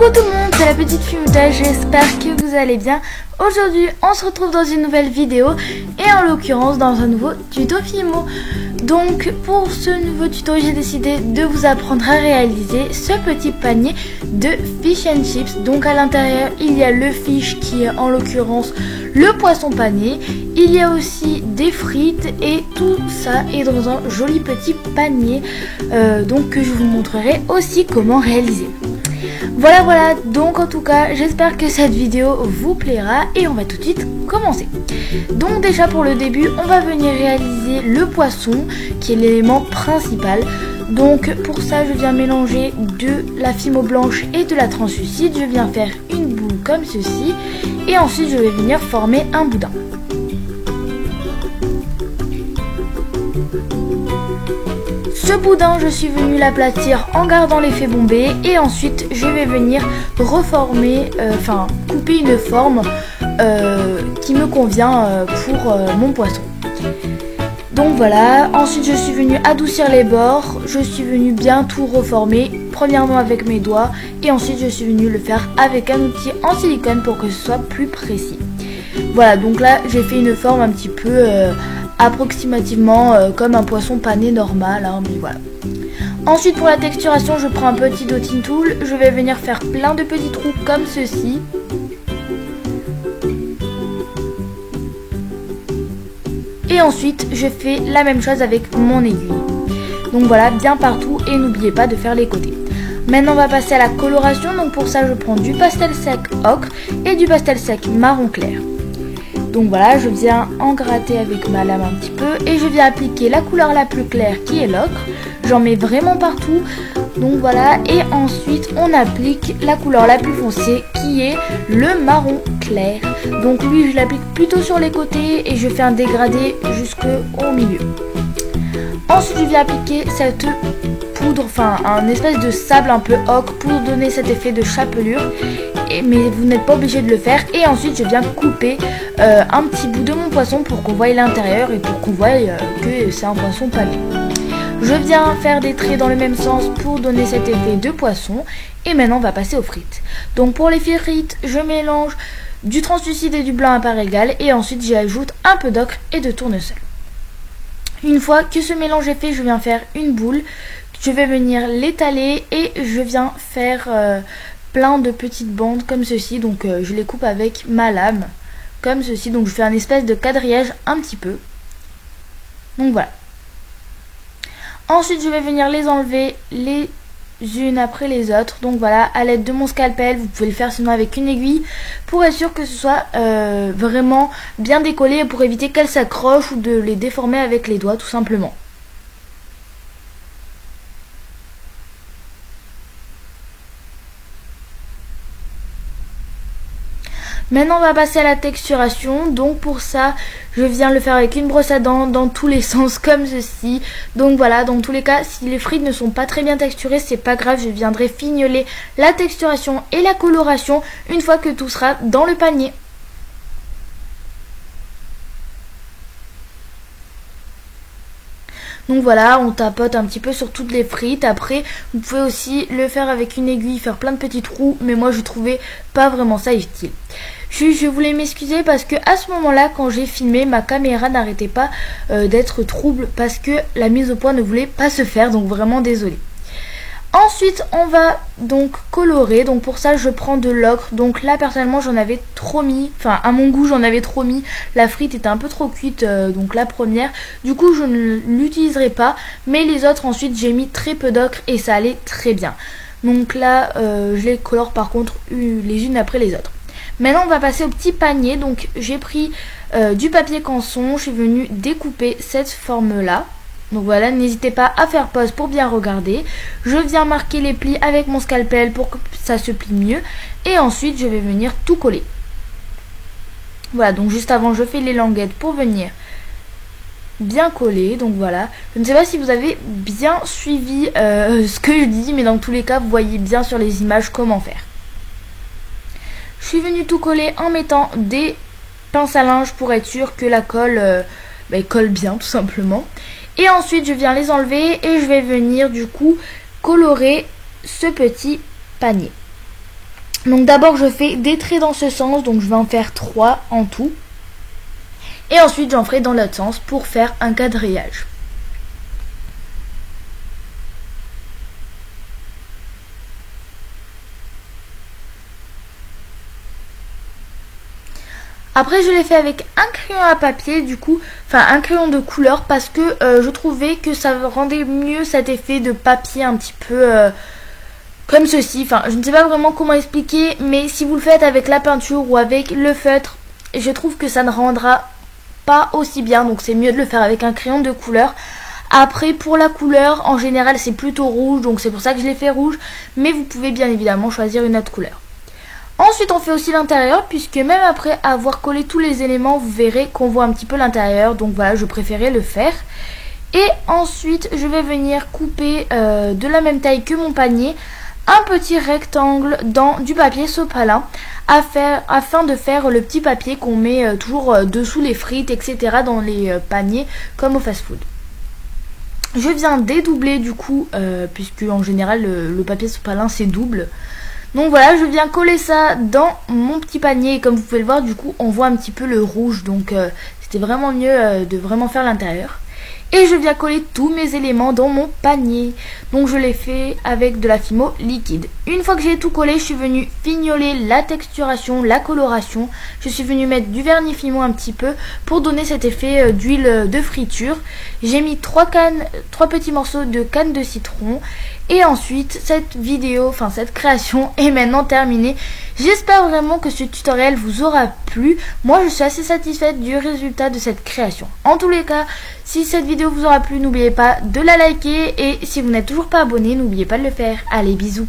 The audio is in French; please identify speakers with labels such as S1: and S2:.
S1: Coucou tout le monde, c'est la petite Fimouta, j'espère que vous allez bien. Aujourd'hui on se retrouve dans une nouvelle vidéo et en l'occurrence dans un nouveau tuto Fimo. Donc pour ce nouveau tuto j'ai décidé de vous apprendre à réaliser ce petit panier de fish and chips. Donc à l'intérieur il y a le fish qui est en l'occurrence le poisson pané. Il y a aussi des frites et tout ça est dans un joli petit panier donc que je vous montrerai aussi comment réaliser. Voilà, donc en tout cas j'espère que cette vidéo vous plaira et on va tout de suite commencer. Donc déjà pour le début on va venir réaliser le poisson qui est l'élément principal. Donc pour ça je viens mélanger de la fimo blanche et de la translucide. Je viens faire une boule comme ceci et ensuite je vais venir former un boudin. Ce boudin, je suis venu l'aplatir en gardant l'effet bombé et ensuite je vais venir reformer, couper une forme qui me convient pour mon poisson. Donc voilà, ensuite je suis venu adoucir les bords, je suis venu bien tout reformer, premièrement avec mes doigts et ensuite je suis venu le faire avec un outil en silicone pour que ce soit plus précis. Voilà, donc là j'ai fait une forme un petit peu approximativement comme un poisson pané normal, hein, mais voilà. Ensuite pour la texturation je prends un petit dotting tool, je vais venir faire plein de petits trous comme ceci. Et ensuite je fais la même chose avec mon aiguille. Donc voilà, bien partout et n'oubliez pas de faire les côtés. Maintenant on va passer à la coloration, donc pour ça je prends du pastel sec ocre et du pastel sec marron clair. Donc voilà, je viens en gratter avec ma lame un petit peu et je viens appliquer la couleur la plus claire qui est l'ocre. J'en mets vraiment partout. Donc voilà, et ensuite on applique la couleur la plus foncée qui est le marron clair. Donc lui je l'applique plutôt sur les côtés et je fais un dégradé jusqu'au milieu. Ensuite je viens appliquer cette poudre, un espèce de sable un peu ocre pour donner cet effet de chapelure. Mais vous n'êtes pas obligé de le faire. Et ensuite je viens couper un petit bout de mon poisson pour qu'on voie l'intérieur et pour qu'on voie que c'est un poisson pané. Je viens faire des traits dans le même sens pour donner cet effet de poisson. Et maintenant on va passer aux frites. Donc pour les frites je mélange du translucide et du blanc à part égale. Et ensuite j'y ajoute un peu d'ocre et de tournesol. Une fois que ce mélange est fait, je viens faire une boule. Je vais venir l'étaler et je viens faire plein de petites bandes comme ceci. Donc je les coupe avec ma lame comme ceci. Donc je fais un espèce de quadrillage un petit peu. Donc voilà. Ensuite je vais venir les enlever les unes après les autres. Donc voilà, à l'aide de mon scalpel, vous pouvez le faire sinon avec une aiguille pour être sûr que ce soit vraiment bien décollé et pour éviter qu'elles s'accrochent ou de les déformer avec les doigts tout simplement. Maintenant on va passer à la texturation. Donc pour ça je viens le faire avec une brosse à dents dans tous les sens comme ceci. Donc voilà, dans tous les cas si les frites ne sont pas très bien texturées c'est pas grave, je viendrai fignoler la texturation et la coloration une fois que tout sera dans le panier. Donc voilà, on tapote un petit peu sur toutes les frites. Après, vous pouvez aussi le faire avec une aiguille, faire plein de petits trous. Mais moi, je trouvais pas vraiment ça utile. Je voulais m'excuser parce que à ce moment-là, quand j'ai filmé, ma caméra n'arrêtait pas d'être trouble parce que la mise au point ne voulait pas se faire. Donc vraiment désolée. Ensuite, on va donc colorer. Donc pour ça, je prends de l'ocre. Donc là, personnellement, j'en avais trop mis. Enfin, à mon goût, j'en avais trop mis. La frite était un peu trop cuite, donc la première. Du coup, je ne l'utiliserai pas. Mais les autres, ensuite, j'ai mis très peu d'ocre et ça allait très bien. Donc là, je les colore par contre les unes après les autres. Maintenant, on va passer au petit panier. Donc j'ai pris du papier canson. Je suis venue découper cette forme-là. Donc voilà, n'hésitez pas à faire pause pour bien regarder. Je viens marquer les plis avec mon scalpel pour que ça se plie mieux. Et ensuite, je vais venir tout coller. Voilà, donc juste avant, je fais les languettes pour venir bien coller. Donc voilà, je ne sais pas si vous avez bien suivi ce que je dis, mais dans tous les cas, vous voyez bien sur les images comment faire. Je suis venue tout coller en mettant des pinces à linge pour être sûr que la colle colle bien tout simplement. Et ensuite je viens les enlever et je vais venir du coup colorer ce petit panier. Donc d'abord je fais des traits dans ce sens, donc je vais en faire 3 en tout. Et ensuite j'en ferai dans l'autre sens pour faire un quadrillage. Après je l'ai fait avec un crayon à papier du coup, enfin un crayon de couleur parce que je trouvais que ça rendait mieux cet effet de papier un petit peu comme ceci. Enfin je ne sais pas vraiment comment expliquer, mais si vous le faites avec la peinture ou avec le feutre, je trouve que ça ne rendra pas aussi bien, donc c'est mieux de le faire avec un crayon de couleur. Après pour la couleur en général c'est plutôt rouge, donc c'est pour ça que je l'ai fait rouge, mais vous pouvez bien évidemment choisir une autre couleur. Ensuite on fait aussi l'intérieur, puisque même après avoir collé tous les éléments, vous verrez qu'on voit un petit peu l'intérieur. Donc voilà, je préférais le faire. Et ensuite je vais venir couper de la même taille que mon panier un petit rectangle dans du papier sopalin afin de faire le petit papier qu'on met toujours dessous les frites, etc. dans les paniers comme au fast-food. Je viens dédoubler du coup, puisque en général le papier sopalin c'est double. Donc voilà, je viens coller ça dans mon petit panier et comme vous pouvez le voir, du coup on voit un petit peu le rouge, donc c'était vraiment mieux de vraiment faire l'intérieur. Et je viens coller tous mes éléments dans mon panier. Donc je l'ai fait avec de la Fimo liquide. Une fois que j'ai tout collé, je suis venue fignoler la texturation, la coloration. Je suis venue mettre du vernis Fimo un petit peu pour donner cet effet d'huile de friture. J'ai mis 3 petits morceaux de canne de citron. Et ensuite, cette vidéo, enfin cette création est maintenant terminée. J'espère vraiment que ce tutoriel vous aura plu. Moi, je suis assez satisfaite du résultat de cette création. En tous les cas, si cette vidéo vous aura plu, n'oubliez pas de la liker. Et si vous n'êtes toujours pas abonné, n'oubliez pas de le faire. Allez, bisous.